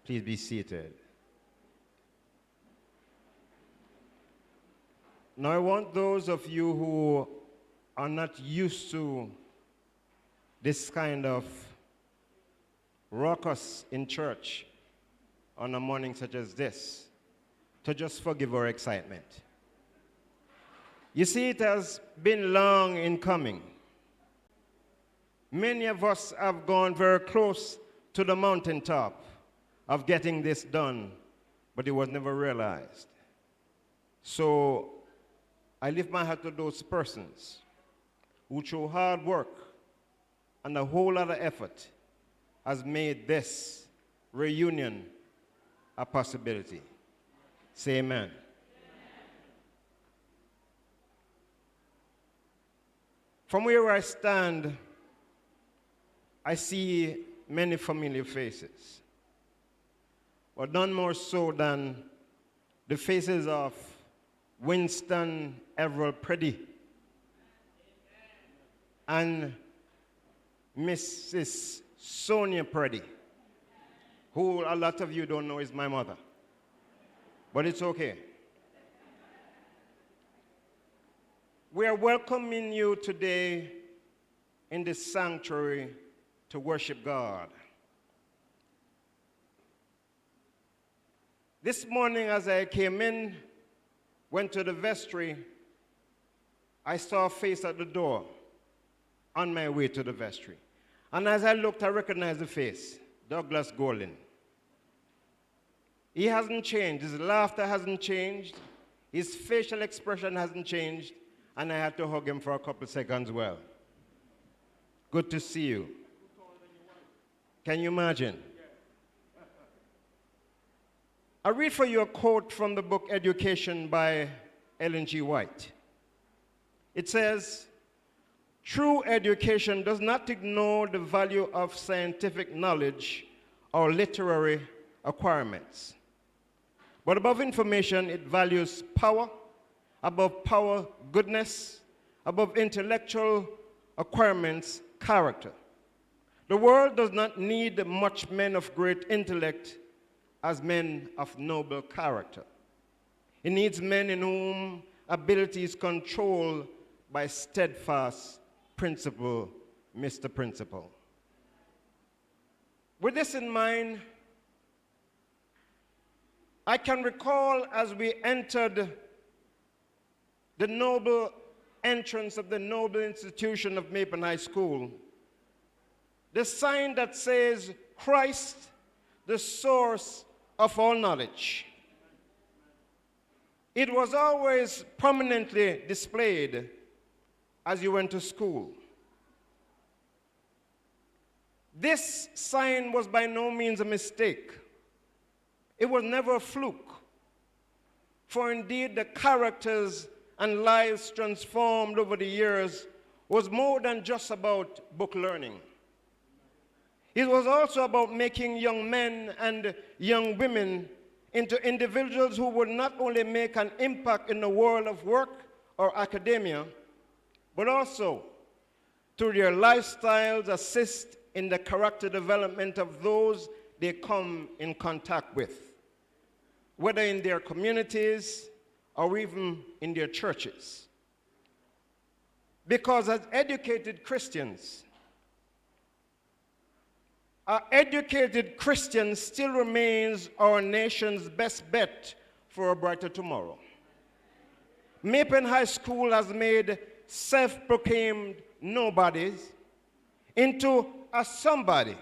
Please be seated. Now, I want those of you who are not used to this kind of ruckus in church on a morning such as this to just forgive our excitement. You see, it has been long in coming. Many of us have gone very close to the mountaintop of getting this done, but it was never realized. So I lift my hat to those persons who, through hard work and a whole lot of effort, has made this reunion a possibility. Say amen. Amen. From where I stand, I see many familiar faces, but none more so than the faces of Winston Everett Preddy and Mrs. Sonia Preddy, who a lot of you don't know is my mother, but it's okay. We are welcoming you today in this sanctuary to worship God. This morning as I came in, went to the vestry, I saw a face at the door on my way to the vestry. And as I looked, I recognized the face, Douglas Golden. He hasn't changed. His laughter hasn't changed. His facial expression hasn't changed. And I had to hug him for a couple seconds well. Good to see you. Can you imagine? I read for you a quote from the book Education by Ellen G. White. It says, "True education does not ignore the value of scientific knowledge or literary acquirements. But above information, it values power, above power, goodness, above intellectual acquirements, character. The world does not need much men of great intellect as men of noble character. It needs men in whom ability is controlled by steadfast principle, Mr. Principle." With this in mind, I can recall as we entered the noble entrance of the noble institution of Maple High School, the sign that says, "Christ, the source of all knowledge." It was always prominently displayed as you went to school. This sign was by no means a mistake. It was never a fluke. For indeed, the characters and lives transformed over the years was more than just about book learning. It was also about making young men and young women into individuals who would not only make an impact in the world of work or academia, but also through their lifestyles assist in the character development of those they come in contact with, whether in their communities or even in their churches. Because as educated Christians, our educated Christians still remains our nation's best bet for a brighter tomorrow. Maple High School has made self-proclaimed nobodies into a somebody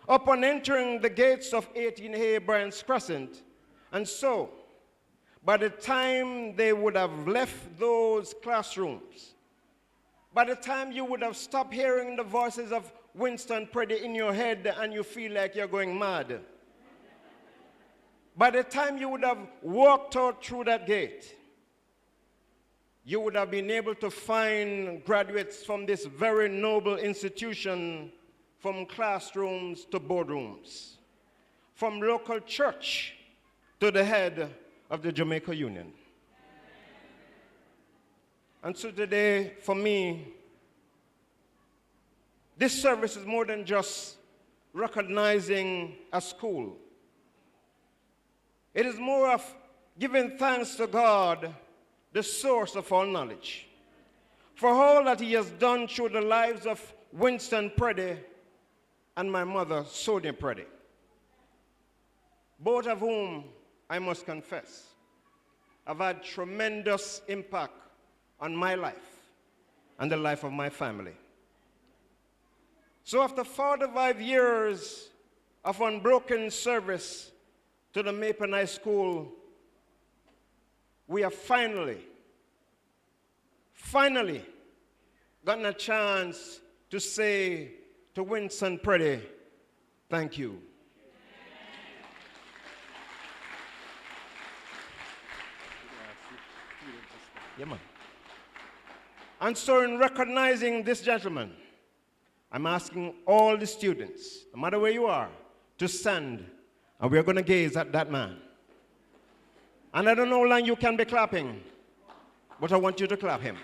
upon entering the gates of 18A Bryant's Crescent. And so, by the time they would have left those classrooms, by the time you would have stopped hearing the voices of Winston Preddy in your head and you feel like you're going mad, by the time you would have walked out through that gate, you would have been able to find graduates from this very noble institution, from classrooms to boardrooms, from local church to the head of the Jamaica Union. And so today, for me, this service is more than just recognizing a school. It is more of giving thanks to God, the source of all knowledge, for all that he has done through the lives of Winston Preddy and my mother, Sonia Preddy, both of whom, I must confess, have had tremendous impact on my life and the life of my family. So after 45 years of unbroken service to the Maple High School, we have finally gotten a chance to say to Winston Preddy, thank you. Yeah, man. And so in recognizing this gentleman, I'm asking all the students, no matter where you are, to stand, and we're going to gaze at that man. And I don't know how long you can be clapping, but I want you to clap him.